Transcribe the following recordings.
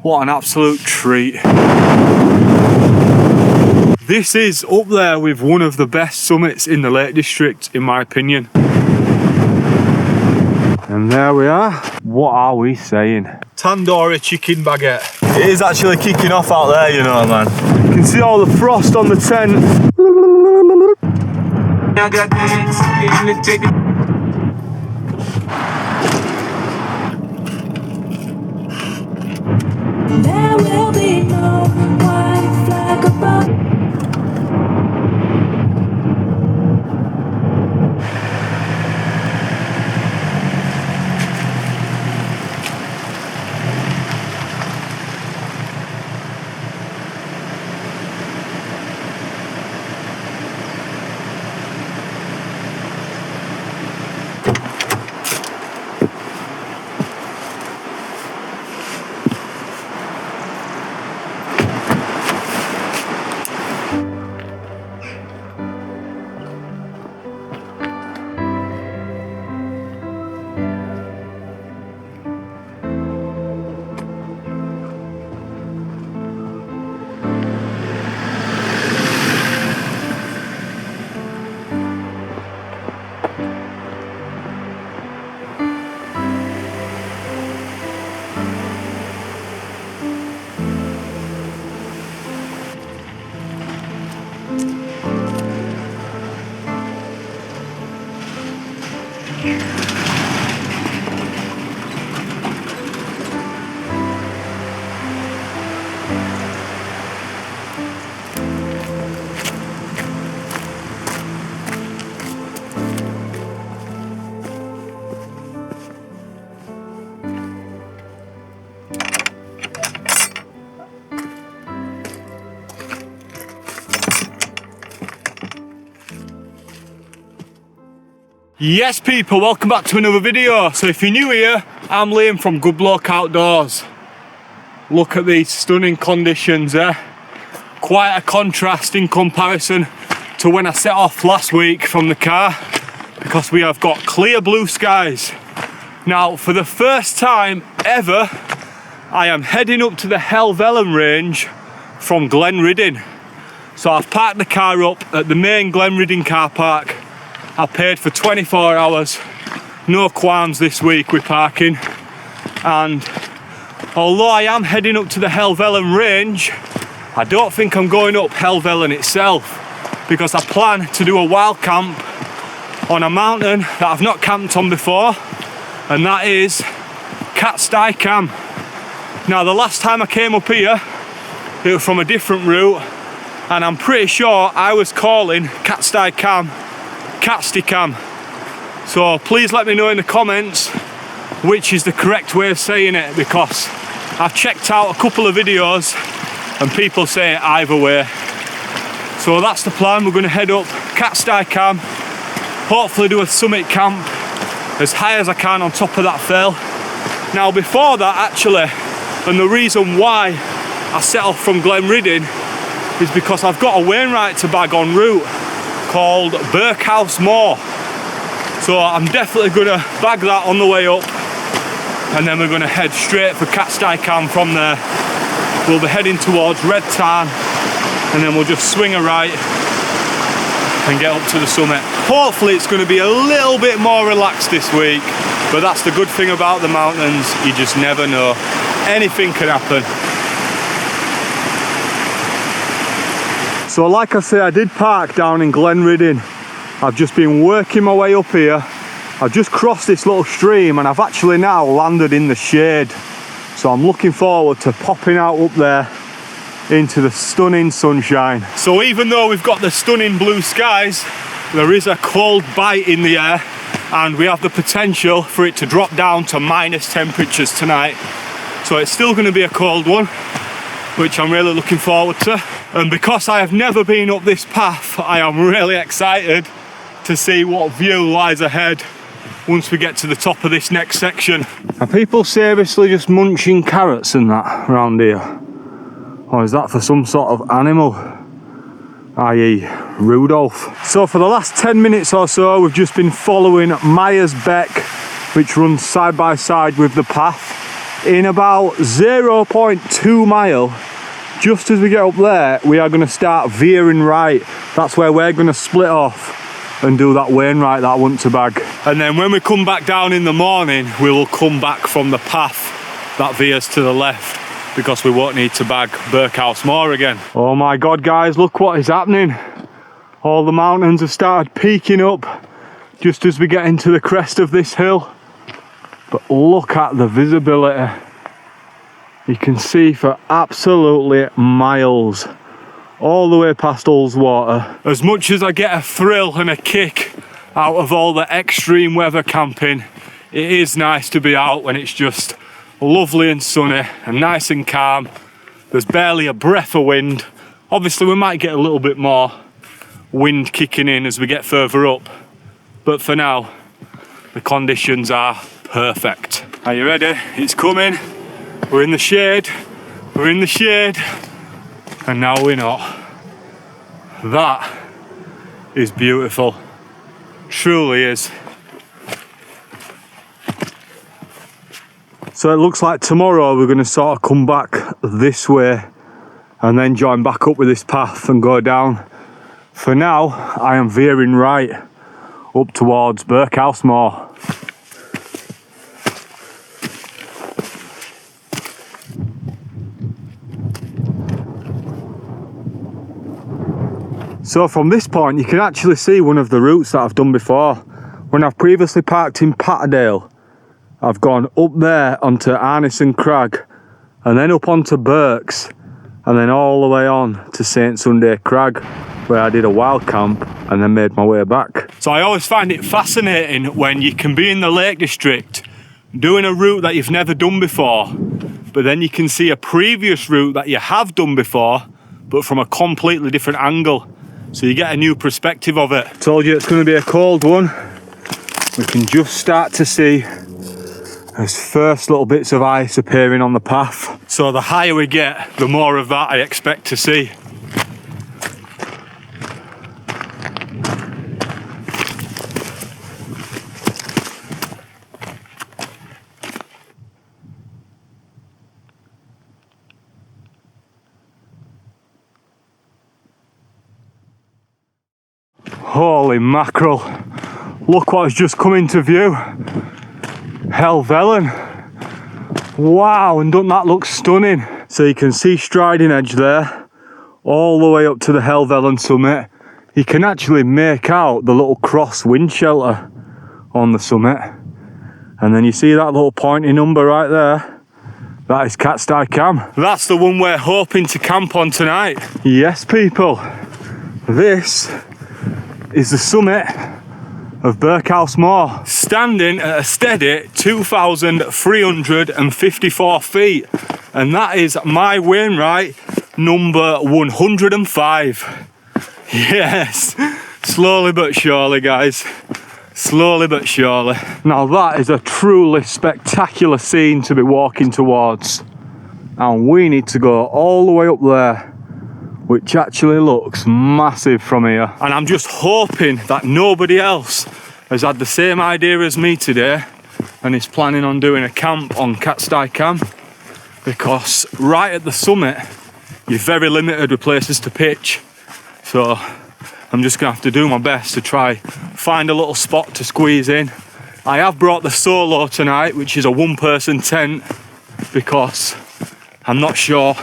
What an absolute treat. This is up there with one of the best summits in the Lake District, in my opinion. And there we are. What are we saying? Tandoori chicken baguette. It is actually kicking off out there, you know, man. You can see all the frost on the tent. There will be no white flag above. Yes people, welcome back to another video. So if you're new here, I'm Liam from Good Bloke Outdoors. Look at these stunning conditions there. Quite a contrast in comparison to when I set off last week from the car, because we have got clear blue skies. Now for the first time ever, I am heading up to the Helvellyn range from Glenriddin. So I've parked the car up at the main Glenriddin car park. I paid for 24 hours, no qualms this week with parking. And although I am heading up to the Helvellyn range, I don't think I'm going up Helvellyn itself, because I plan to do a wild camp on a mountain that I've not camped on before, and that is Catstycam. Now the last time I came up here, it was from a different route, and I'm pretty sure I was calling Catstycam Catstycam. So please let me know in the comments which is the correct way of saying it, because I've checked out a couple of videos and people say it either way. So that's the plan. We're going to head up Catstycam, hopefully do a summit camp as high as I can on top of that fell. Now before that actually, and the reason why I set off from Glenriddin is because I've got a Wainwright to bag en route called Birkhouse Moor. So I'm definitely going to bag that on the way up, and then we're going to head straight for Catstycam from there. We'll be heading towards Red Tarn, and then we'll just swing a right and get up to the summit. Hopefully it's going to be a little bit more relaxed this week, but that's the good thing about the mountains, you just never know. Anything can happen. So like I say, I did park down in Glenriddin. I've just been working my way up here. I've just crossed this little stream and I've actually now landed in the shade. So I'm looking forward to popping out up there into the stunning sunshine. So even though we've got the stunning blue skies, there is a cold bite in the air, and we have the potential for it to drop down to minus temperatures tonight. So it's still going to be a cold one, which I'm really looking forward to. And because I have never been up this path, I am really excited to see what view lies ahead once we get to the top of this next section. Are people seriously just munching carrots and that around here? Or is that for some sort of animal? i.e. Rudolph. So for the last 10 minutes or so, we've just been following Myers Beck, which runs side by side with the path. in about 0.2 mile, just as we get up there, we are going to start veering right. That's where we're going to split off and do that Wainwright that I want to bag. And then when we come back down in the morning, we will come back from the path that veers to the left, because we won't need to bag Birkhouse Moor again. Oh my God, guys, look what is happening. All the mountains have started peaking up just as we get into the crest of this hill. But look at the visibility. You can see for absolutely miles, all the way past Ullswater. As much as I get a thrill and a kick out of all the extreme weather camping, it is nice to be out when it's just lovely and sunny and nice and calm. There's barely a breath of wind. Obviously we might get a little bit more wind kicking in as we get further up, but for now the conditions are perfect. Are you ready? It's coming. We're in the shade. We're in the shade. And now we're not. That is beautiful. Truly is. So it looks like tomorrow we're going to sort of come back this way and then join back up with this path and go down. For now, I am veering right up towards Birkhouse Moor. So from this point, you can actually see one of the routes that I've done before. When I've previously parked in Patterdale, I've gone up there onto Arnison Crag and then up onto Burks and then all the way on to St Sunday Crag, where I did a wild camp and then made my way back. So I always find it fascinating when you can be in the Lake District doing a route that you've never done before, but then you can see a previous route that you have done before, but from a completely different angle. So you get a new perspective of it. Told you it's going to be a cold one. We can just start to see those first little bits of ice appearing on the path. So the higher we get, the more of that I expect to see. Holy mackerel, look what has just come into view. Helvellyn. Wow, and doesn't that look stunning? So you can see Striding Edge there, all the way up to the Helvellyn summit. You can actually make out the little cross wind shelter on the summit. And then you see that little pointy number right there. That is Catstycam. That's the one we're hoping to camp on tonight. Yes, people. This is the summit of Birkhouse Moor, standing at a steady 2,354 feet, and that is my Wainwright number 105. Yes, slowly but surely, guys, slowly but surely. Now that is a truly spectacular scene to be walking towards, and we need to go all the way up there, which actually looks massive from here. And I'm just hoping that nobody else has had the same idea as me today and is planning on doing a camp on Catstycam, because right at the summit you're very limited with places to pitch. So I'm just gonna have to do my best to try find a little spot to squeeze in. I have brought the solo tonight, which is a one-person tent, because I'm not sure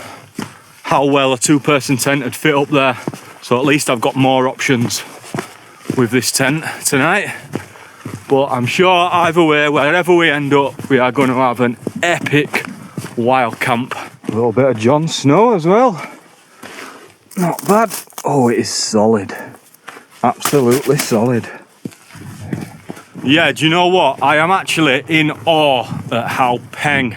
how well a two-person tent would fit up there. So at least I've got more options with this tent tonight. But I'm sure either way, wherever we end up, we are going to have an epic wild camp. A little bit of Jon Snow as well. Not bad. Oh, it is solid. Absolutely solid. Yeah, do you know what? I am actually in awe at how peng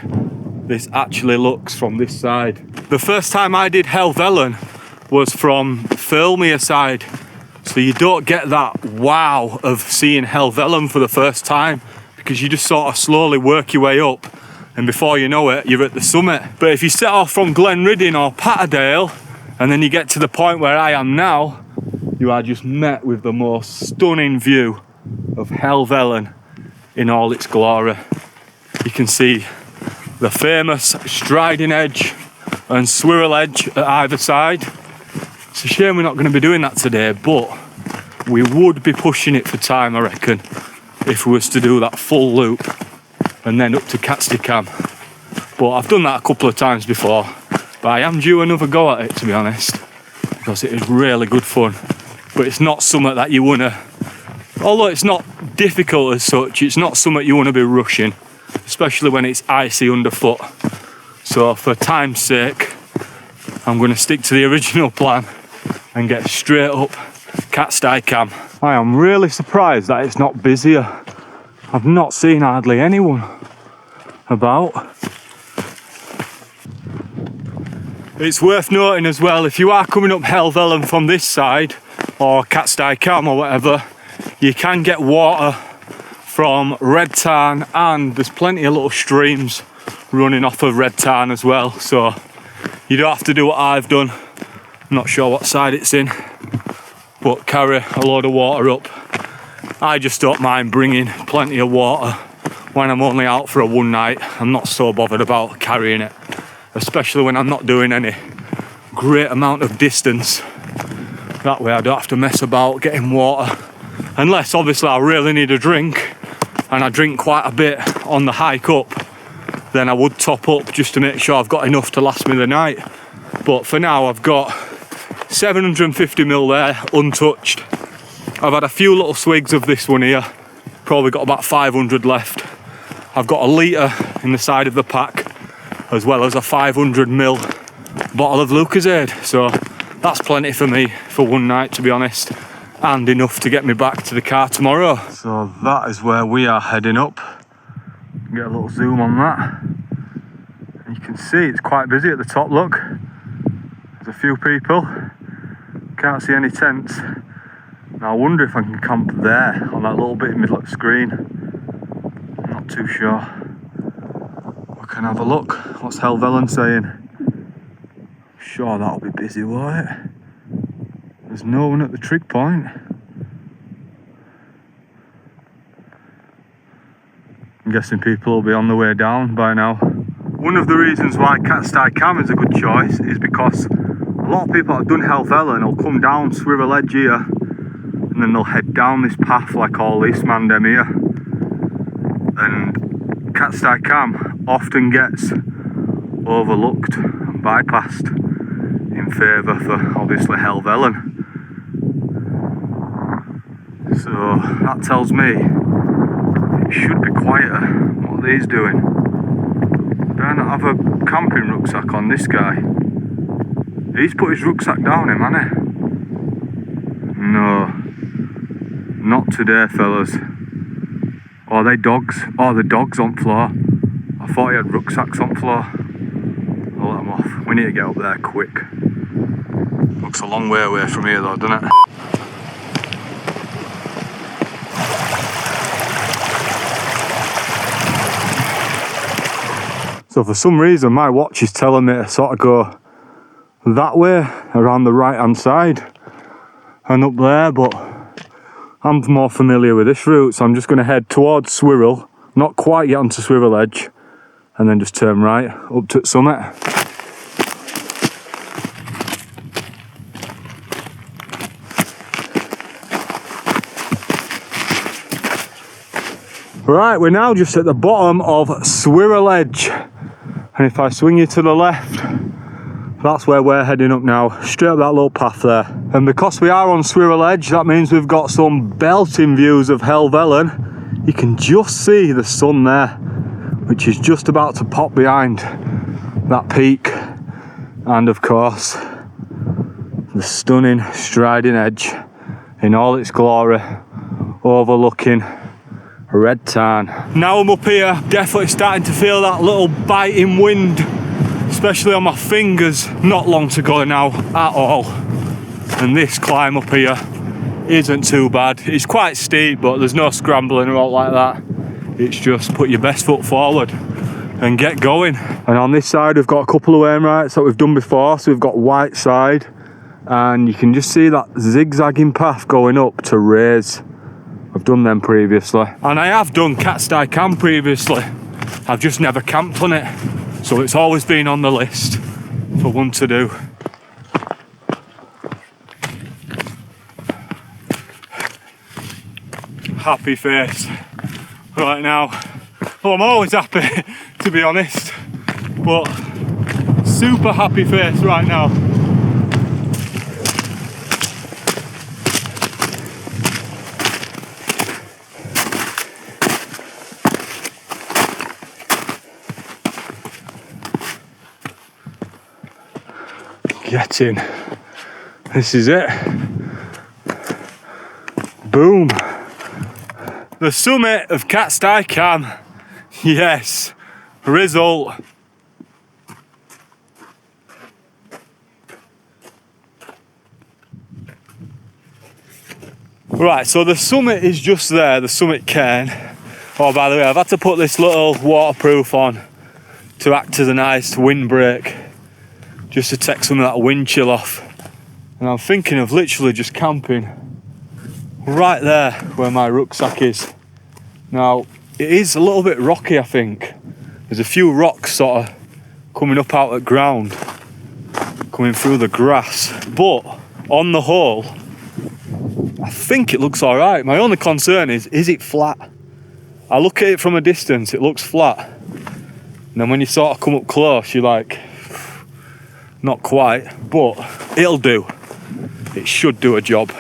this actually looks from this side. The first time I did Helvellyn was from Thirlmere side, so you don't get that wow of seeing Helvellyn for the first time, because you just sort of slowly work your way up, and before you know it, you're at the summit. But if you set off from Glenriddin or Patterdale, and then you get to the point where I am now, you are just met with the most stunning view of Helvellyn in all its glory. You can see the famous striding edge and swirl edge at either side. It's a shame we're not going to be doing that today, but we would be pushing it for time, I reckon, if we was to do that full loop and then up to Catstycam. But I've done that a couple of times before, but I am due another go at it, to be honest, because it is really good fun. But it's not something that you want to, although it's not difficult as such, it's not something you want to be rushing, especially when it's icy underfoot. So for time's sake, I'm going to stick to the original plan and get straight up Catstycam. I am really surprised that it's not busier. I've not seen hardly anyone about. It's worth noting as well, if you are coming up Helvellyn from this side, or Catstycam or whatever, you can get water from Red Tarn, and there's plenty of little streams running off of Red Tarn as well, so you don't have to do what I've done. I'm not sure what side it's in, but carry a load of water up. I just don't mind bringing plenty of water when I'm only out for a one night. I'm not so bothered about carrying it, especially when I'm not doing any great amount of distance. That way I don't have to mess about getting water, unless obviously I really need a drink, and I drink quite a bit on the hike up, then I would top up just to make sure I've got enough to last me the night. But for now I've got 750ml there, untouched. I've had a few little swigs of this one here, probably got about 500 left. I've got a litre in the side of the pack, as well as a 500ml bottle of Lucozade, so that's plenty for me for one night, to be honest, and enough to get me back to the car tomorrow. So that is where we are heading up. Get a little zoom on that. And you can see it's quite busy at the top, look. There's a few people. Can't see any tents. Now I wonder if I can camp there on that little bit in the middle of the screen. Not too sure. We can have a look. What's Helvellyn saying? Sure, that'll be busy, won't it? There's no one at the trig point. I'm guessing people will be on the way down by now. One of the reasons why Catstycam is a good choice is because a lot of people that have done Helvellyn will come down Swirl Edge here, and then they'll head down this path like all this man them here. And Catstycam often gets overlooked and bypassed in favour for obviously Helvellyn. So that tells me it should be quieter. What are these doing? Do I not have a camping rucksack on this guy? He's put his rucksack down him, hasn't he? No, not today, fellas. Are they dogs? Oh, the dogs on floor. I thought he had rucksacks on floor. I'll let them off. We need to get up there quick. Looks a long way away from here though, doesn't it? So for some reason my watch is telling me to sort of go that way, around the right hand side and up there, but I'm more familiar with this route, so I'm just going to head towards Swirl, not quite get onto Swirl Edge, and then just turn right up to the summit. Right, we're now just at the bottom of Swirl Edge, and if I swing you to the left, that's where we're heading up now, straight up that little path there. And because we are on Swirl Edge, that means we've got some belting views of Helvellyn. You can just see the sun there, which is just about to pop behind that peak. And of course, the stunning striding edge in all its glory, overlooking Red Tarn. Now I'm up here, definitely starting to feel that little biting wind, especially on my fingers. Not long to go now at all. And this climb up here isn't too bad. It's quite steep, but there's no scrambling or all like that. It's just put your best foot forward and get going. And on this side we've got a couple of Wainwrights that we've done before. So we've got White Side, and you can just see that zigzagging path going up to Raise. I've done them previously, and I have done Catstycam previously, I've just never camped on it. So it's always been on the list for one to do. Happy face right now. Well, I'm always happy to be honest, but super happy face right now. Get in. This is it. Boom. The summit of Catstycam. Yes. Result. Right, so the summit is just there, the summit cairn. Oh, by the way, I've had to put this little waterproof on to act as a nice windbreak, just to take some of that wind chill off. And I'm thinking of literally just camping right there where my rucksack is. Now, it is a little bit rocky, I think. There's a few rocks sort of coming up out of the ground, coming through the grass. But on the whole, I think it looks all right. My only concern is it flat? I look at it from a distance, it looks flat. And then when you sort of come up close, you're like, not quite, but it'll do. It should do a job.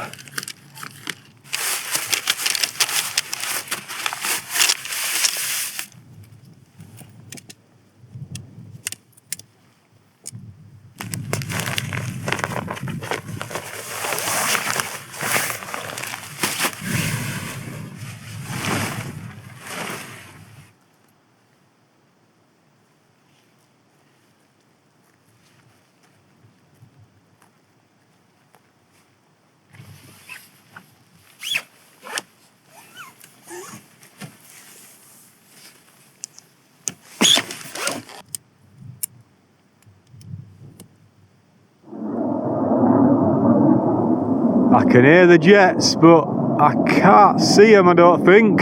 I can hear the jets, but I can't see them, I don't think.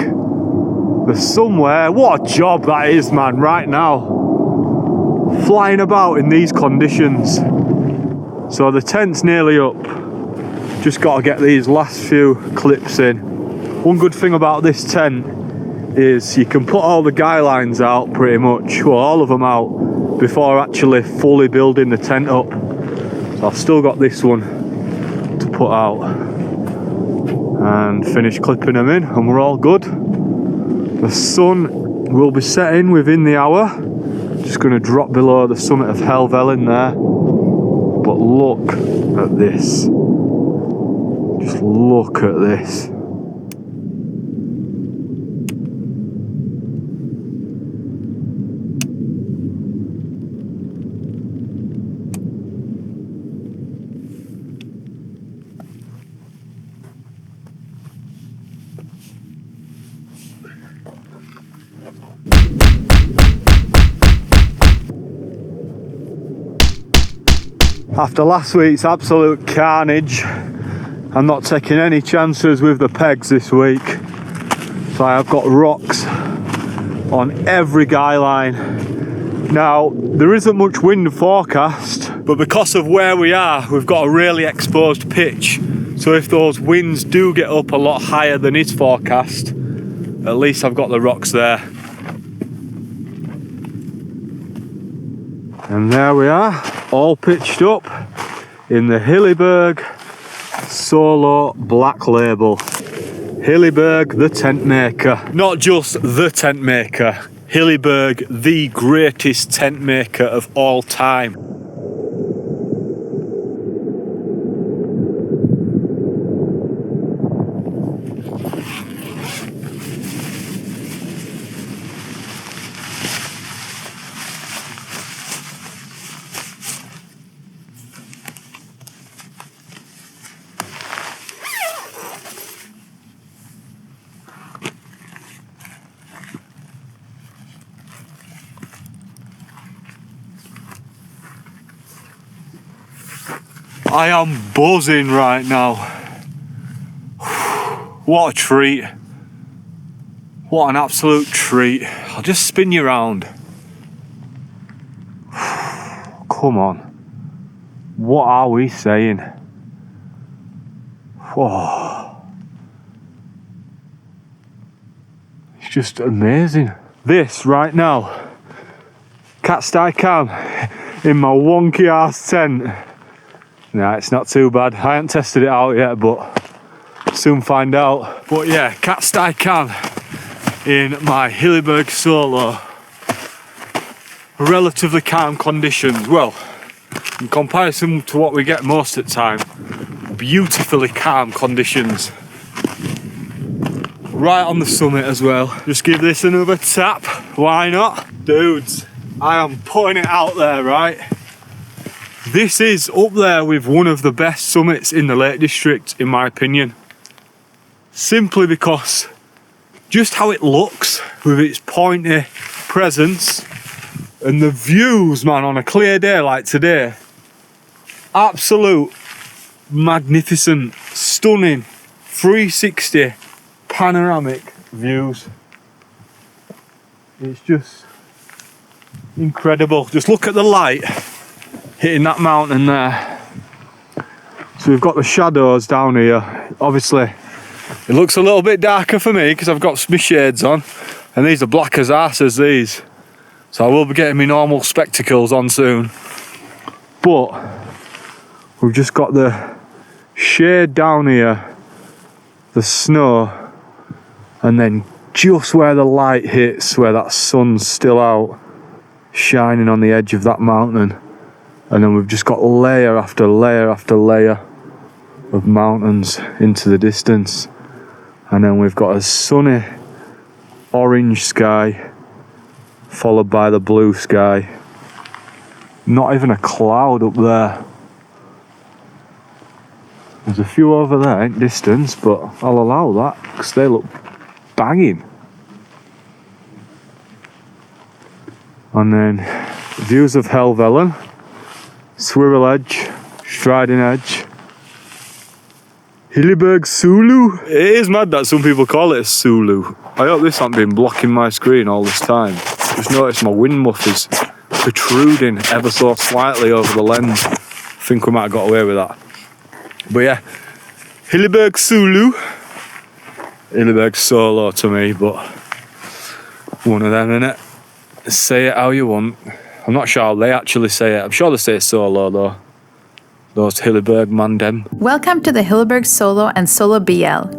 They're somewhere. What a job that is, man, right now. Flying about in these conditions. So the tent's nearly up. Just got to get these last few clips in. One good thing about this tent is you can put all the guy lines out pretty much, well, all of them out, before actually fully building the tent up. So I've still got this one to put out and finish clipping them in, and we're all good. The sun will be setting within the hour. Just going to drop below the summit of Helvellyn there, but look at this. Just look at this. After last week's absolute carnage, I'm not taking any chances with the pegs this week. So I've got rocks on every guy line. Now, there isn't much wind forecast, but because of where we are, we've got a really exposed pitch. So if those winds do get up a lot higher than is forecast, at least I've got the rocks there. And there we are, all pitched up in the Hillyberg Solo Black Label. Hillyberg, the tent maker. Not just the tent maker, Hillyberg, the greatest tent maker of all time. I am buzzing right now. What a treat. What an absolute treat. I'll just spin you around. Come on. What are we saying? Whoa. It's just amazing. This right now, Catstycam in my wonky ass tent. Nah, it's not too bad. I haven't tested it out yet, but soon find out. But yeah, Catstycam in my Hilleberg Solo. Relatively calm conditions. Well, in comparison to what we get most of the time, beautifully calm conditions. Right on the summit as well. Just give this another tap. Why not? Dudes, I am putting it out there, right? This is up there with one of the best summits in the Lake District, in my opinion. Simply because just how it looks with its pointy presence and the views, man, on a clear day like today. Absolute magnificent, stunning 360 panoramic views. It's just incredible. Just look at the light hitting that mountain there. So we've got the shadows down here. Obviously it looks a little bit darker for me because I've got my shades on, and these are black as arses, these. So I will be getting my normal spectacles on soon. But we've just got the shade down here, the snow, and then just where the light hits, where that sun's still out, shining on the edge of that mountain. And then we've just got layer after layer after layer of mountains into the distance. And then we've got a sunny orange sky, followed by the blue sky. Not even a cloud up there. There's a few over there in distance, but I'll allow that because they look banging. And then views of Helvellyn, Swirl Edge, Striding Edge, Hilleberg Sulu. It is mad that some people call it a Sulu. I hope this hasn't been blocking my screen all this time. Just noticed my wind muff is protruding ever so slightly over the lens. I think we might have got away with that. But yeah, Hilleberg Sulu. Hilleberg Solo to me, but one of them, innit? Say it how you want. I'm not sure how they actually say it. I'm sure they say Solo though. Those Hilleberg man dem. Welcome to the Hilleberg Solo and Solo BL.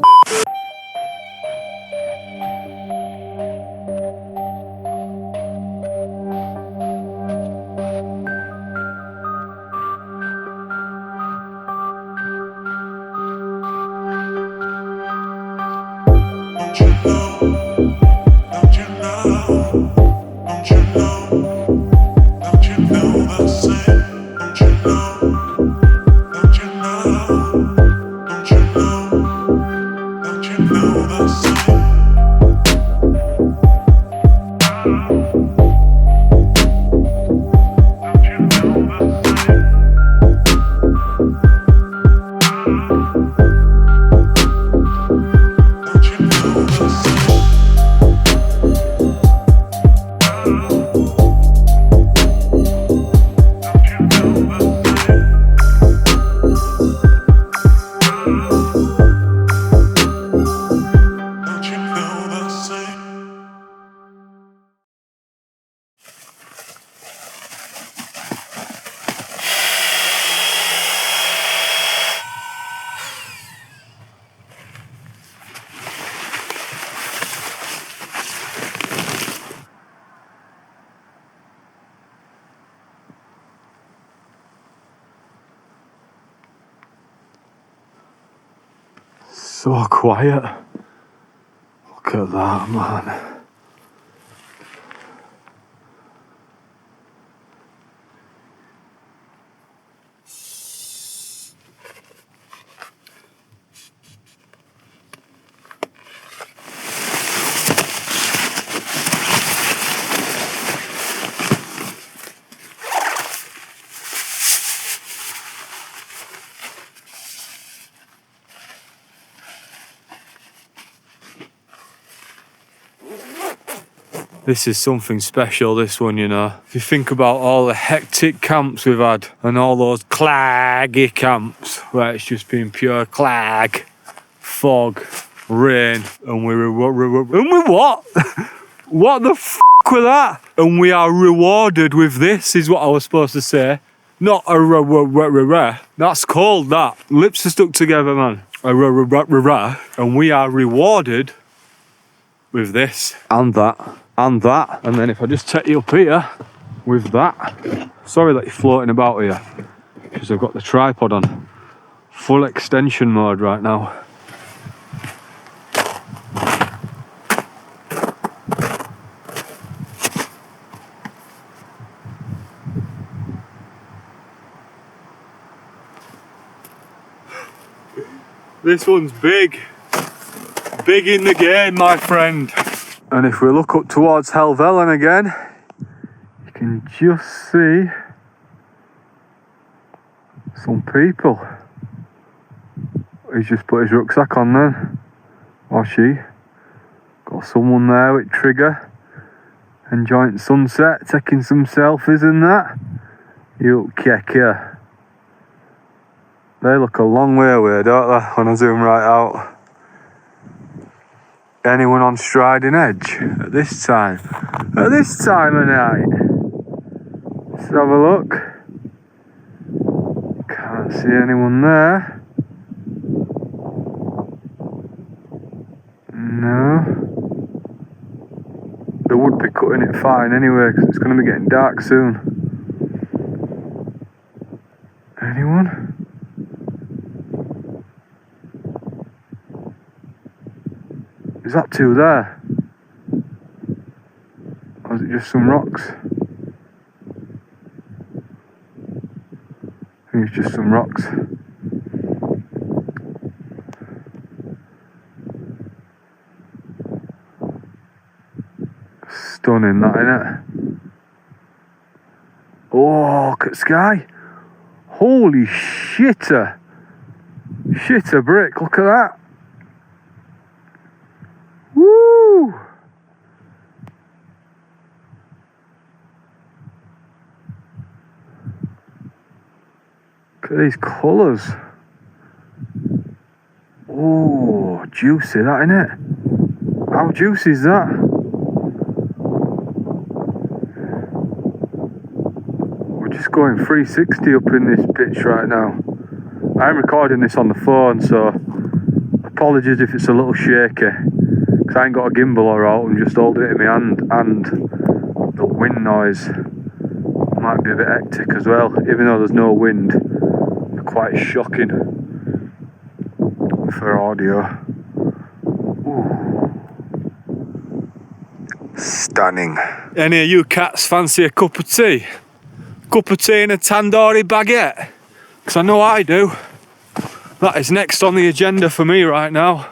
So quiet. Look at that, man. This is something special, this one, you know. If you think about all the hectic camps we've had and all those claggy camps where it's just been pure clag, fog, rain, and we what? What the f with that? And we are rewarded with this, is what I was supposed to say. Not a That's cold, that. Lips are stuck together, man. And we are rewarded with this and that and that. And then if I just take you up here with that. Sorry that you're floating about here, because I've got the tripod on full extension mode right now. This one's big. Big in the game, my friend. And if we look up towards Helvellyn again, you can just see some people. He's just put his rucksack on then, or she. Got someone there with trigger, enjoying sunset, taking some selfies and that. You kecker. They look a long way away, don't they, when I zoom right out. Anyone on Striding Edge at this time? At this time of night? Let's have a look. Can't see anyone there. No. They would be cutting it fine anyway, because it's going to be getting dark soon. Anyone? Is that two there? Or is it just some rocks? I think it's just some rocks. Stunning that, innit? Oh, look at sky. Holy shitter. Shitter brick, look at that. Woo! Look at these colours. Oh, juicy that, innit? How juicy is that? We're just going 360 up in this pitch right now. I'm recording this on the phone, so apologies if it's a little shaky. I ain't got a gimbal or out, I'm just holding it in my hand, and the wind noise might be a bit hectic as well, even though there's no wind. They're quite shocking for audio. Ooh. Stunning. Any of you cats fancy a cup of tea? Cup of tea and a tandoori baguette? Because I know I do. That is next on the agenda for me right now.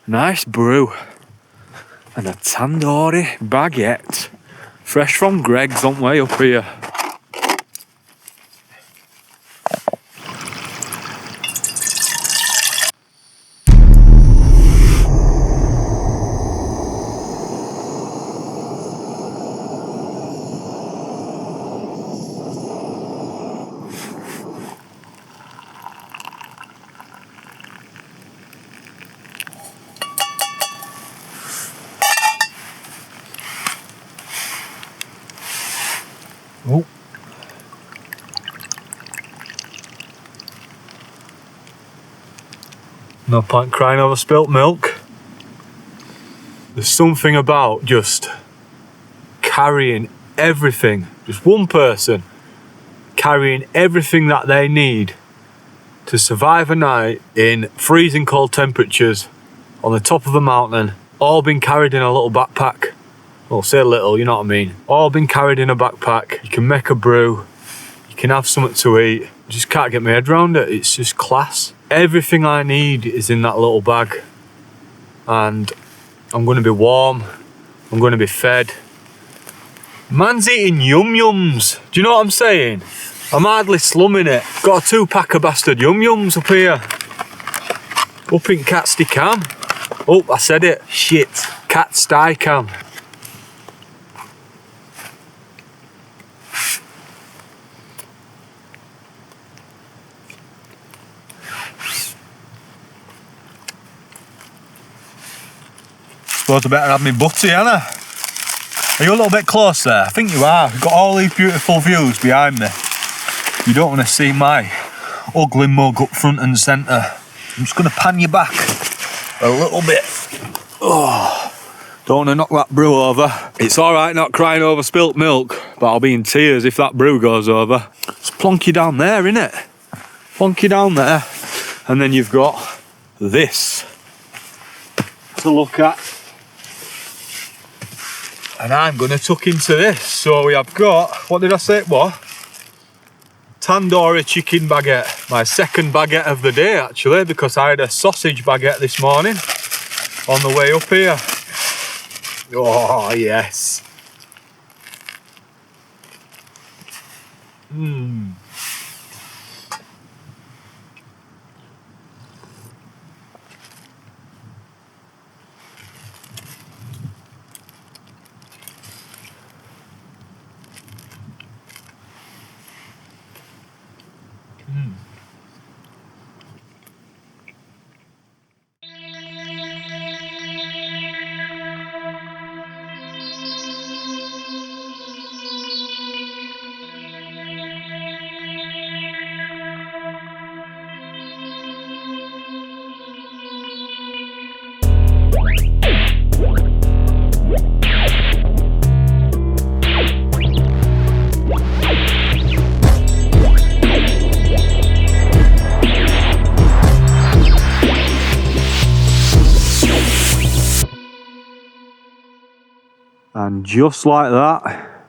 Nice brew and a tandoori baguette, fresh from Greg's on way up here. Oh. No point crying over spilt milk. There's something about just carrying everything, just one person carrying everything that they need to survive a night in freezing cold temperatures on the top of a mountain, all been carried in a little backpack. Well, say little, you know what I mean. All been carried in a backpack. You can make a brew, you can have something to eat. I just can't get my head around it. It's just class. Everything I need is in that little bag. And I'm going to be warm. I'm going to be fed. Man's eating yum-yums. Do you know what I'm saying? I'm hardly slumming it. Got a 2-pack of bastard yum-yums up here. Up in Catstycam. Oh, I said it. Shit. Catstycam. suppose I better have my butty, ain't I? Are you a little bit close there? I think you are. You've got all these beautiful views behind me. You don't want to see my ugly mug up front and centre. I'm just going to pan you back a little bit. Oh, don't want to knock that brew over. It's alright not crying over spilt milk, but I'll be in tears if that brew goes over. Just plonk you down there, innit? Plonk you down there. And then you've got this to look at. And I'm going to tuck into this. So we have got, what did I say it was? Tandoori chicken baguette. My second baguette of the day, actually, because I had a sausage baguette this morning on the way up here. Oh, yes. Mmm. And just like that,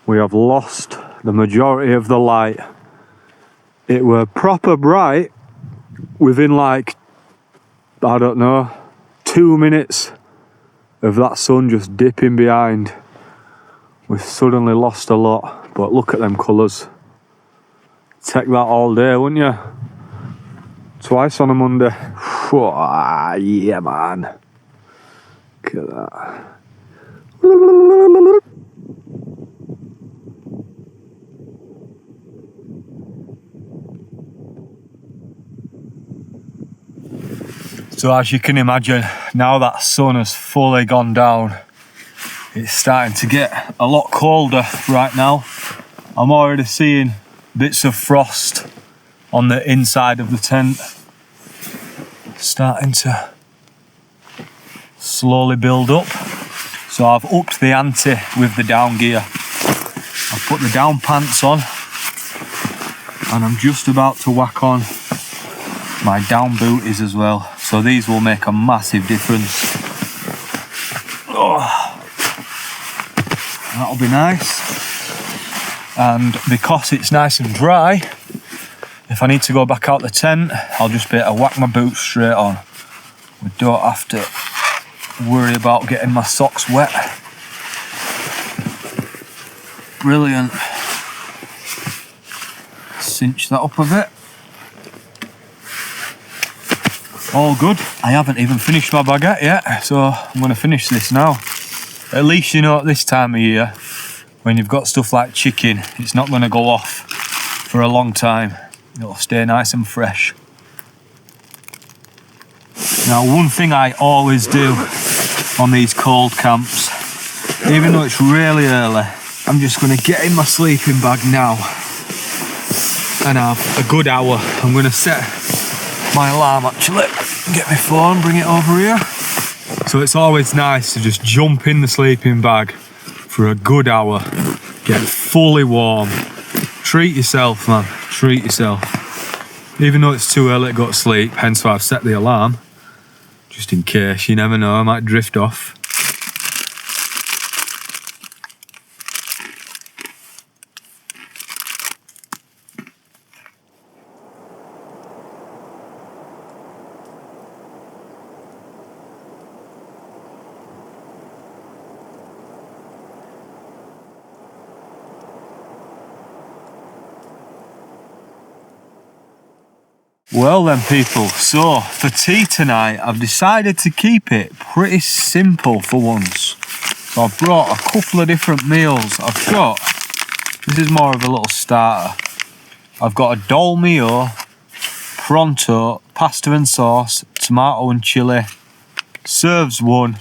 we have lost the majority of the light. It were proper bright within like, I don't know, 2 minutes of that sun just dipping behind. We've suddenly lost a lot, but look at them colours. Take that all day, wouldn't you? Twice on a Monday. Yeah, man. Look at that. So as you can imagine, now that sun has fully gone down, it's starting to get a lot colder right now. I'm already seeing bits of frost on the inside of the tent, starting to slowly build up. So I've upped the ante with the down gear. I've put the down pants on and I'm just about to whack on my down booties as well. So these will make a massive difference. Oh, that'll be nice. And because it's nice and dry, if I need to go back out the tent, I'll just be able to whack my boots straight on. We don't have to worry about getting my socks wet. Brilliant. Cinch that up a bit. All good. I haven't even finished my baguette yet, so I'm going to finish this now. At least you know at this time of year, when you've got stuff like chicken, it's not going to go off for a long time. It'll stay nice and fresh. Now, one thing I always do on these cold camps, even though it's really early, I'm just going to get in my sleeping bag now and have a good hour. I'm going to set my alarm actually, get my phone, bring it over here. So it's always nice to just jump in the sleeping bag for a good hour, get fully warm. Treat yourself, man, treat yourself. Even though it's too early to go to sleep, hence why I've set the alarm. Just in case, you never know, I might drift off. Well then people, so for tea tonight I've decided to keep it pretty simple for once. So I've brought a couple of different meals. I've got, this is more of a little starter. I've got a dolmio, pronto, pasta and sauce, tomato and chilli. Serves one,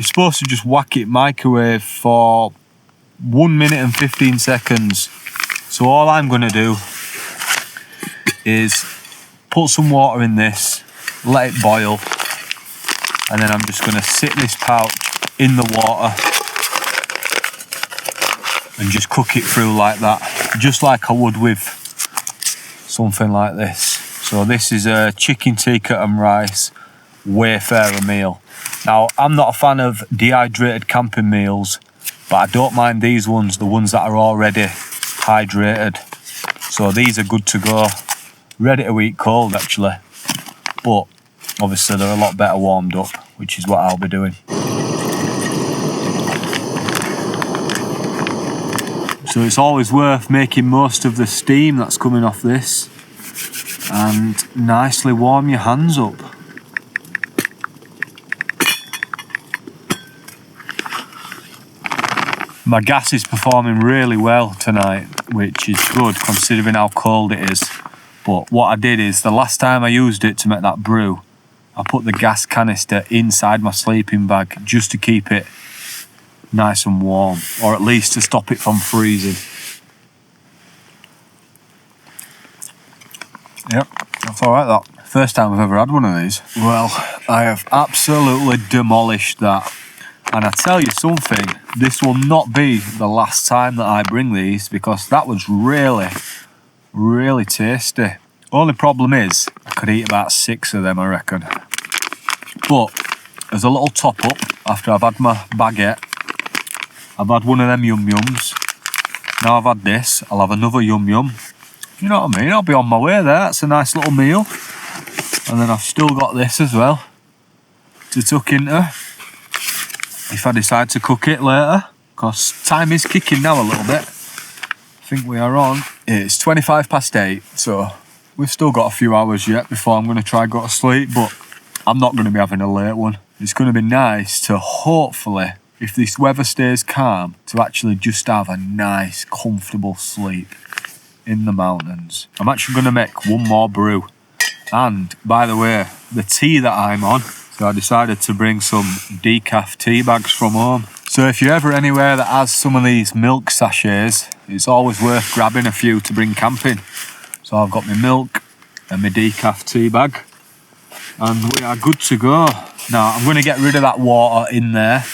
You're supposed to just whack it microwave for 1 minute and 15 seconds. So all I'm going to do is put some water in this, let it boil, and then I'm just going to sit this pouch in the water and just cook it through like that, just like I would with something like this. So this is a chicken tikka and rice wayfarer meal. Now, I'm not a fan of dehydrated camping meals, but I don't mind these ones, the ones that are already hydrated. So these are good to go, ready to eat cold actually, but obviously they're a lot better warmed up, which is what I'll be doing. So it's always worth making most of the steam that's coming off this and nicely warm your hands up. My gas is performing really well tonight, which is good considering how cold it is. But what I did is, the last time I used it to make that brew, I put the gas canister inside my sleeping bag just to keep it nice and warm, or at least to stop it from freezing. Yep, that's alright that. First time I've ever had one of these. Well, I have absolutely demolished that. And I tell you something, this will not be the last time that I bring these, because that was really, really tasty. Only problem is, I could eat about 6 of them, I reckon. But as a little top up, after I've had my baguette, I've had one of them yum yums. Now I've had this, I'll have another yum yum. You know what I mean? I'll be on my way there. That's a nice little meal. And then I've still got this as well to tuck into if I decide to cook it later, because time is kicking now a little bit. I think we are on. It's 8:25, so we've still got a few hours yet before I'm going to try and go to sleep, but I'm not going to be having a late one. It's going to be nice to hopefully, if this weather stays calm, to actually just have a nice, comfortable sleep in the mountains. I'm actually going to make one more brew. And by the way, the tea that I'm on, so I decided to bring some decaf tea bags from home. So if you're ever anywhere that has some of these milk sachets, it's always worth grabbing a few to bring camping. So I've got my milk and my decaf tea bag, and we are good to go. Now I'm going to get rid of that water in there.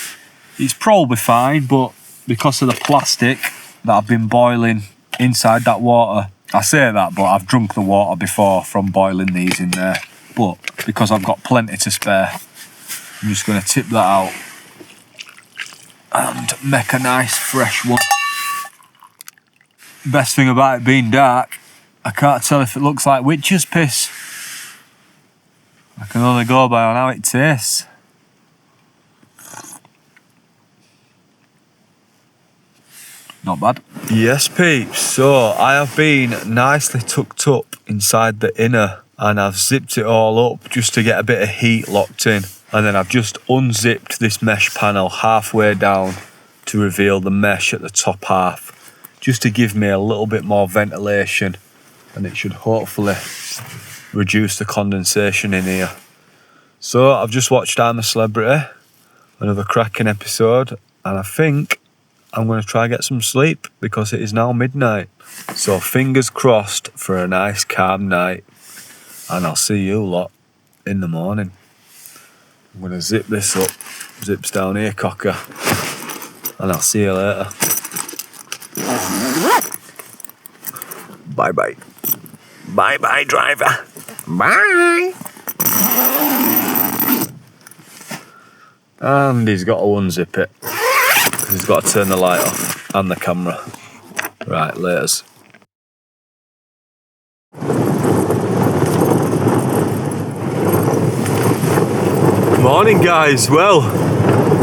It's probably fine, but because of the plastic that I've been boiling inside that water, I say that, but I've drunk the water before from boiling these in there. But because I've got plenty to spare, I'm just going to tip that out and make a nice fresh one. Best thing about it being dark, I can't tell if it looks like witch's piss. I can only go by on how it tastes. Not bad. Yes, peeps, so I have been nicely tucked up inside the inner, and I've zipped it all up just to get a bit of heat locked in. And then I've just unzipped this mesh panel halfway down to reveal the mesh at the top half, just to give me a little bit more ventilation, and it should hopefully reduce the condensation in here. So I've just watched I'm a Celebrity, another cracking episode, and I think I'm going to try and get some sleep because it is now midnight. So fingers crossed for a nice calm night, and I'll see you lot in the morning. I'm going to zip this up, zips down here, cocker, and I'll see you later. Bye bye. Bye bye, driver. Bye. And he's got to unzip it. He's got to turn the light off and the camera. Right, laters. Morning guys, well,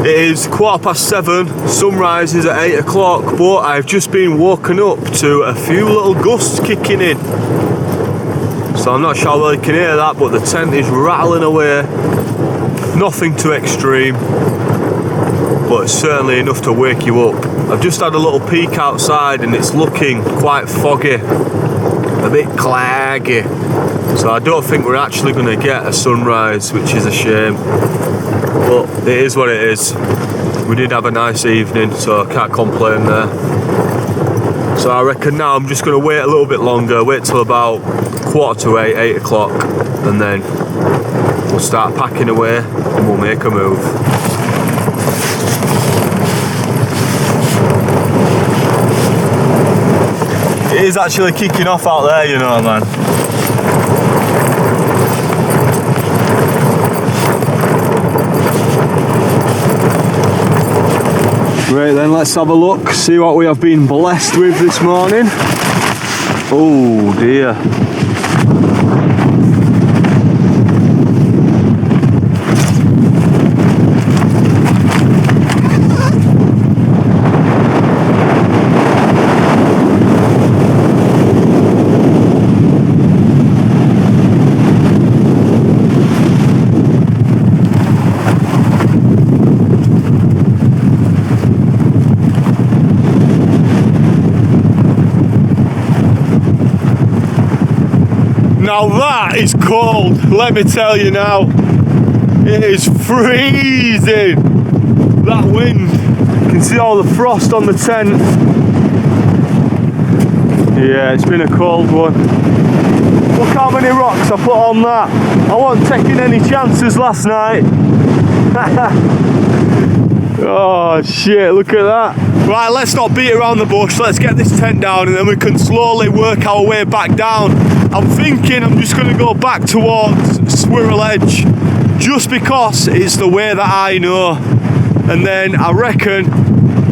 it is 7:15, sunrise is at 8 o'clock, but I've just been woken up to a few little gusts kicking in. So I'm not sure how well you can hear that, but the tent is rattling away. Nothing too extreme, but it's certainly enough to wake you up. I've just had a little peek outside and it's looking quite foggy, a bit claggy. So I don't think we're actually going to get a sunrise, which is a shame, but it is what it is. We did have a nice evening, so I can't complain there. So I reckon now I'm just going to wait a little bit longer, wait till about 7:45, 8 o'clock, and then we'll start packing away and we'll make a move. It is actually kicking off out there, you know, man. Right then, let's have a look, see what we have been blessed with this morning. Oh dear. Now that is cold, let me tell you now. It is freezing. That wind, you can see all the frost on the tent. Yeah, it's been a cold one. Look how many rocks I put on that. I wasn't taking any chances last night. Oh shit, look at that. Right, let's not beat around the bush, let's get this tent down and then we can slowly work our way back down. I'm thinking I'm just going to go back towards Squirrel Edge, just because it's the way that I know. And then I reckon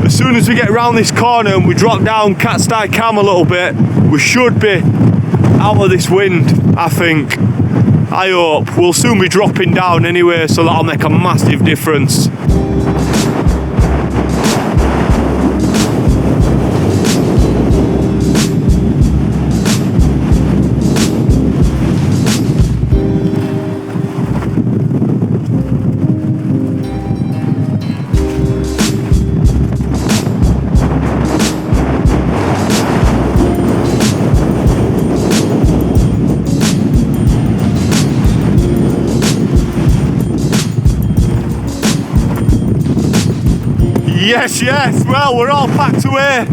as soon as we get around this corner and we drop down Catstycam a little bit, we should be out of this wind, I think. I hope. We'll soon be dropping down anyway, so that'll make a massive difference. Yes, yes, well, we're all packed away.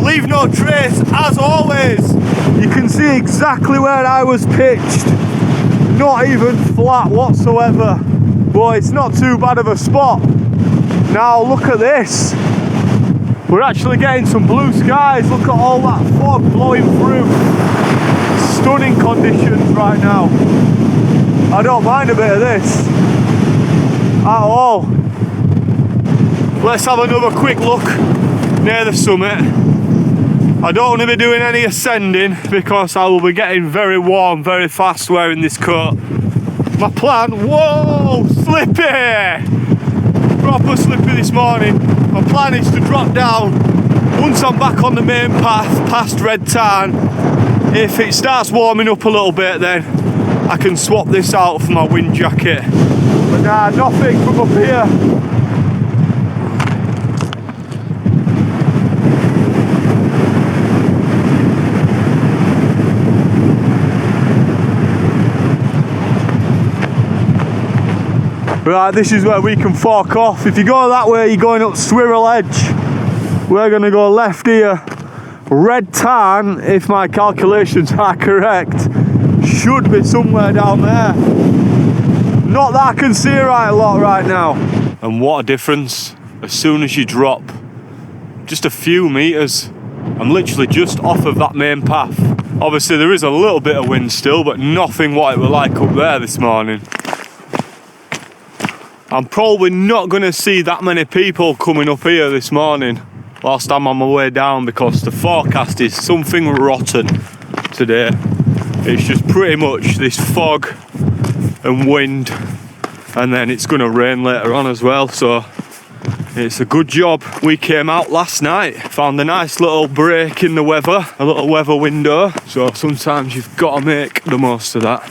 Leave no trace, as always. You can see exactly where I was pitched. Not even flat whatsoever. But it's not too bad of a spot. Now, look at this. We're actually getting some blue skies. Look at all that fog blowing through. Stunning conditions right now. I don't mind a bit of this at all. Let's have another quick look near the summit. I don't want to be doing any ascending because I will be getting very warm very fast wearing this coat. My plan, whoa, slippy! Proper slippy this morning. My plan is to drop down once I'm back on the main path past Red Tarn. If it starts warming up a little bit, then I can swap this out for my wind jacket. But nah, nothing from up here. Right, this is where we can fork off. If you go that way, you're going up Squirrel Edge. We're going to go left here. Red Tarn, if my calculations are correct, should be somewhere down there. Not that I can see right a lot right now. And what a difference. As soon as you drop just a few meters, I'm literally just off of that main path. Obviously there is a little bit of wind still, but nothing what it was like up there this morning. I'm probably not going to see that many people coming up here this morning whilst I'm on my way down, because the forecast is something rotten today. It's just pretty much this fog and wind, and then it's going to rain later on as well, so it's a good job we came out last night. Found a nice little break in the weather, a little weather window, so sometimes you've got to make the most of that.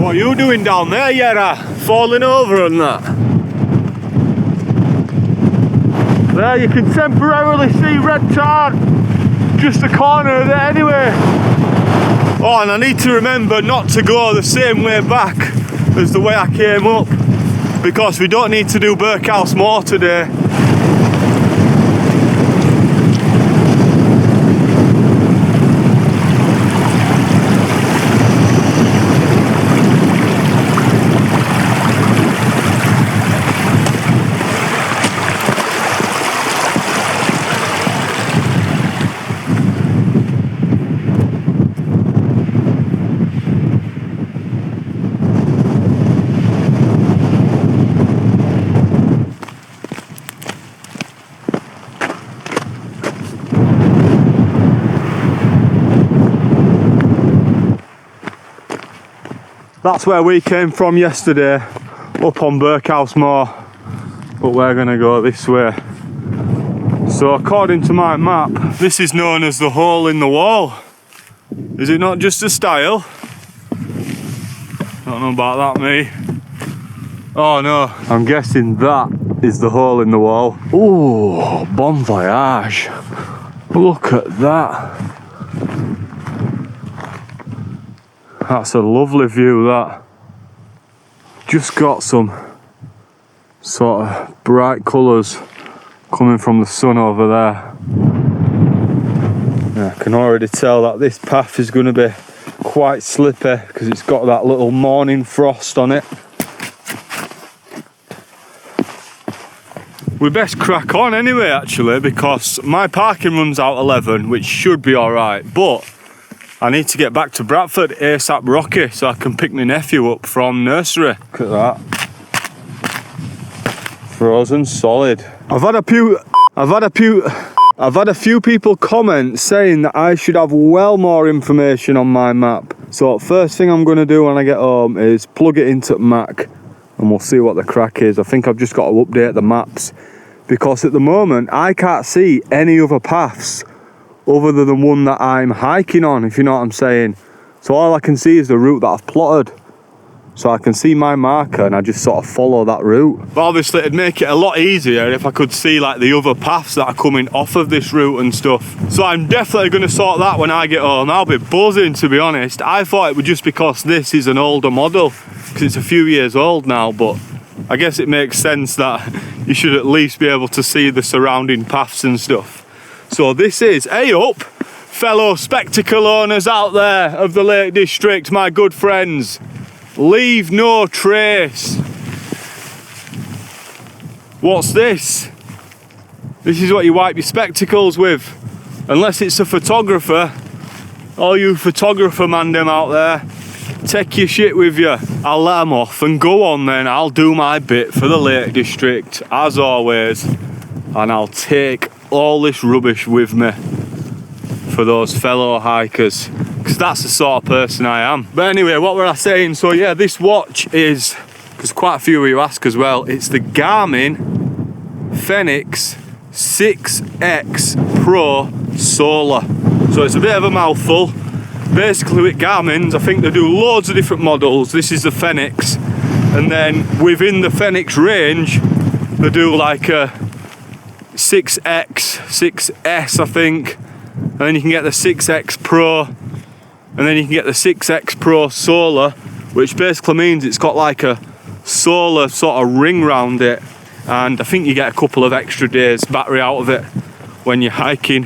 What are you doing down there, Yera? Falling over and that? There you can temporarily see red tar. Just the corner of it anyway. Oh, and I need to remember not to go the same way back as the way I came up, because we don't need to do Birkhouse Moor today. That's where we came from yesterday, up on Birkhouse Moor, but we're gonna go this way. So according to my map, this is known as the hole in the wall. Is it not just a style? Don't know about that, me. Oh no, I'm guessing that is the hole in the wall. Oh, bon voyage. Look at that. That's a lovely view, that. Just got some sort of bright colours coming from the sun over there. Yeah, I can already tell that this path is going to be quite slippy because it's got that little morning frost on it. We best crack on anyway, actually, because my parking runs out 11, which should be alright, but I need to get back to Bradford ASAP Rocky so I can pick my nephew up from nursery. Look at that. Frozen solid. I've had a few people comment saying that I should have well more information on my map. So first thing I'm going to do when I get home is plug it into Mac and we'll see what the crack is. I think I've just got to update the maps because at the moment I can't see any other paths other than the one that I'm hiking on, if you know what I'm saying. So all I can see is the route that I've plotted. So I can see my marker and I just sort of follow that route. But obviously it'd make it a lot easier if I could see like the other paths that are coming off of this route and stuff. So I'm definitely going to sort that when I get home. I'll be buzzing, to be honest. I thought it was just because this is an older model, because it's a few years old now, but I guess it makes sense that you should at least be able to see the surrounding paths and stuff. So this is, hey up, fellow spectacle owners out there of the Lake District, my good friends. Leave no trace. What's this? This is what you wipe your spectacles with. Unless it's a photographer. All you photographer mandem out there, take your shit with you. I'll let them off and go on then. I'll do my bit for the Lake District, as always. And I'll take all this rubbish with me for those fellow hikers, because that's the sort of person I am. But anyway, what were I saying? So yeah, this watch is, because quite a few of you ask as well, it's the Garmin Fenix 6X Pro Solar. So it's a bit of a mouthful. Basically with Garmin's, I think they do loads of different models. This is the Fenix, and then within the Fenix range they do like a 6X, 6S I think, and then you can get the 6X Pro, and then you can get the 6X Pro Solar, which basically means it's got like a solar sort of ring round it, and I think you get a couple of extra days battery out of it when you're hiking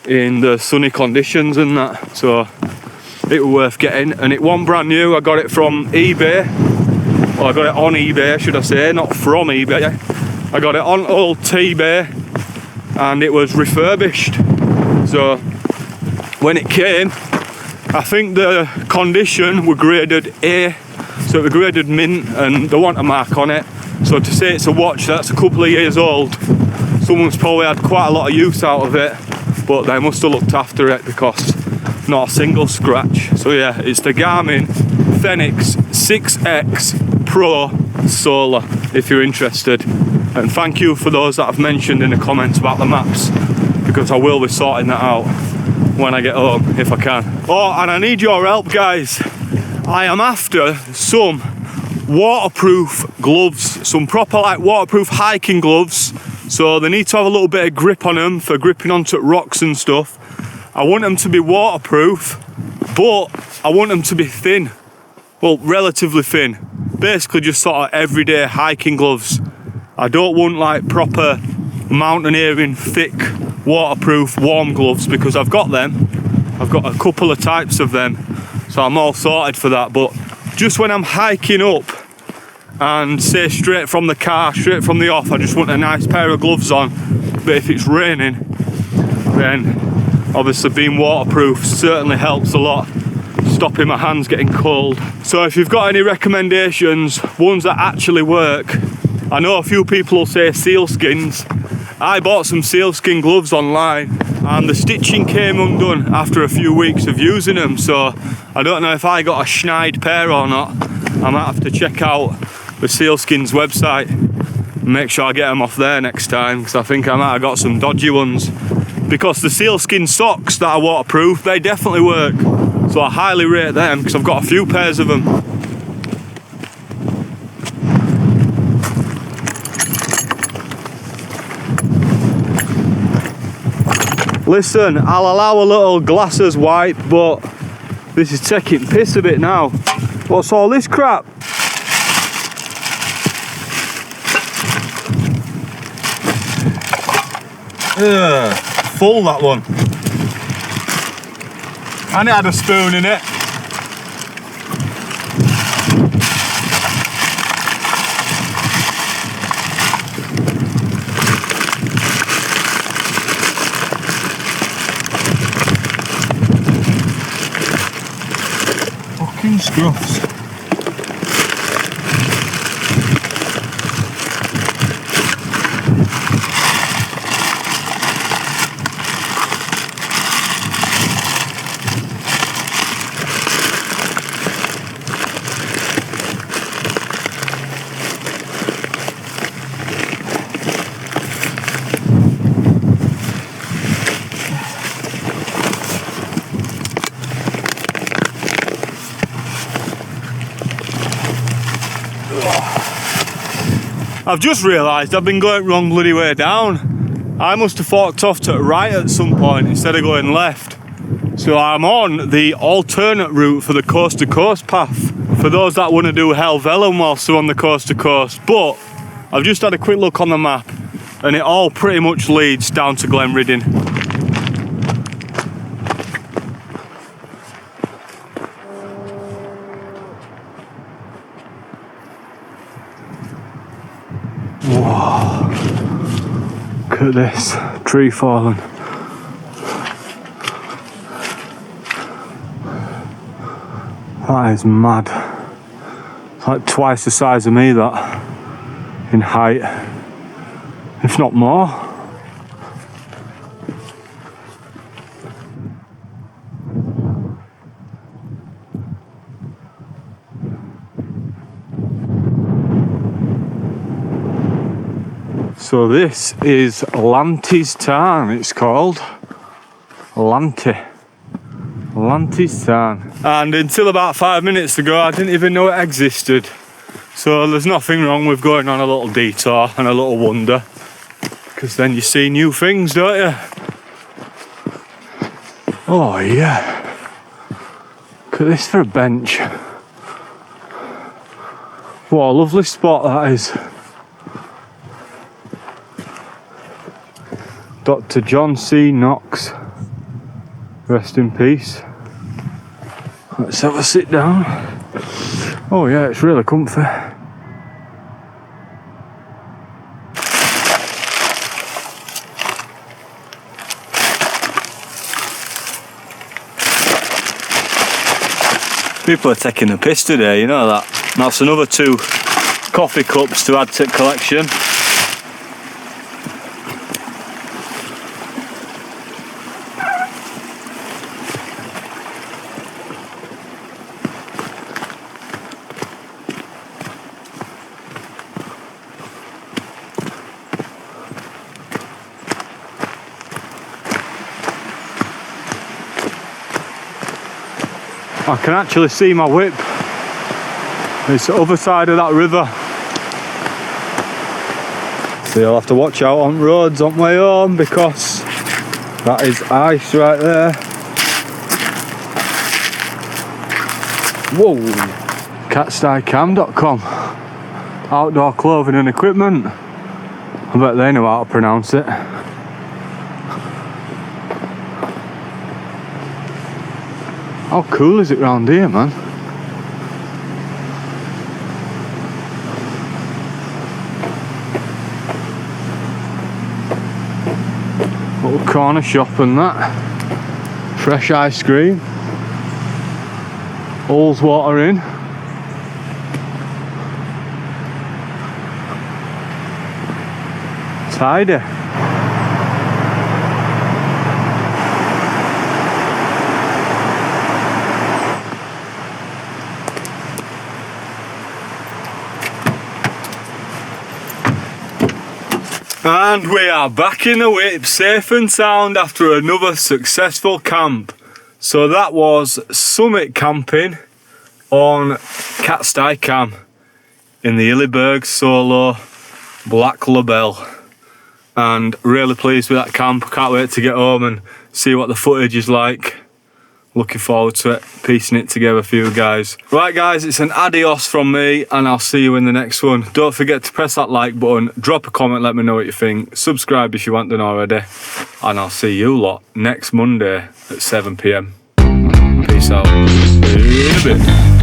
in the sunny conditions and that. So it was worth getting, and it wasn't brand new. I got it from eBay, well I got it on eBay should I say, not from eBay. I got it on old eBay and it was refurbished. So when it came, I think the condition were graded A, so it was graded mint, and they want a mark on it. So to say it's a watch that's a couple of years old, someone's probably had quite a lot of use out of it, but they must have looked after it because not a single scratch. So yeah, it's the Garmin Fenix 6X Pro Solar if you're interested. And thank you for those that have mentioned in the comments about the maps, because I will be sorting that out when I get home if I can. Oh, and I need your help guys. I am after some waterproof gloves, some proper like waterproof hiking gloves. So they need to have a little bit of grip on them for gripping onto rocks and stuff. I want them to be waterproof, but I want them to be thin. Well, relatively thin. Basically just sort of everyday hiking gloves. I don't want like proper mountaineering, thick, waterproof, warm gloves, because I've got them. I've got a couple of types of them, so I'm all sorted for that. But just when I'm hiking up and say straight from the car, straight from the off, I just want a nice pair of gloves on. But if it's raining, then obviously being waterproof certainly helps a lot, stopping my hands getting cold. So if you've got any recommendations, ones that actually work, I know a few people will say sealskins. I bought some sealskin gloves online and the stitching came undone after a few weeks of using them, so I don't know if I got a schneid pair or not. I might have to check out the Sealskins website and make sure I get them off there next time, because I think I might have got some dodgy ones. Because the sealskin socks that are waterproof, they definitely work, so I highly rate them because I've got a few pairs of them. Listen, I'll allow a little glasses wipe, but this is taking piss a bit now. What's all this crap? Ugh, full that one. And it had a spoon in it. Scruffs. I've just realised I've been going wrong bloody way down. I must have forked off to the right at some point instead of going left. So I'm on the alternate route for the coast to coast path, for those that want to do Helvellyn whilst they're on the coast to coast. But I've just had a quick look on the map and it all pretty much leads down to Glenriddin. Whoa, look at this tree falling. That is mad. It's like twice the size of me, that, in height, if not more. So this is Lanty's Tarn, it's called. Lanty's Tarn. And until about 5 minutes ago, I didn't even know it existed. So there's nothing wrong with going on a little detour and a little wander, because then you see new things, don't you? Oh yeah. Look at this for a bench. What a lovely spot that is. Dr. John C. Knox, rest in peace. Let's have a sit down. Oh yeah, it's really comfy. People are taking the piss today, you know that. That's another 2 coffee cups to add to the collection. I can actually see my whip It's the other side of that river. So you'll have to watch out on roads on my own because that is ice right there. Whoa! Catstycam.com. Outdoor clothing and equipment. I bet they know how to pronounce it. How cool is it round here, man? Little corner shop and that. Fresh ice cream. All's water in. Tidy. And we are back in the whip, safe and sound after another successful camp. So that was summit camping on Catstycam in the Hillyberg Solo Black Label. And really pleased with that camp. Can't wait to get home and see what the footage is like. Looking forward to it, piecing it together for you guys. Right guys, it's an adios from me and I'll see you in the next one. Don't forget to press that like button, drop a comment, let me know what you think. Subscribe if you haven't done already. And I'll see you lot next Monday at 7 PM. Peace out. See you in a bit.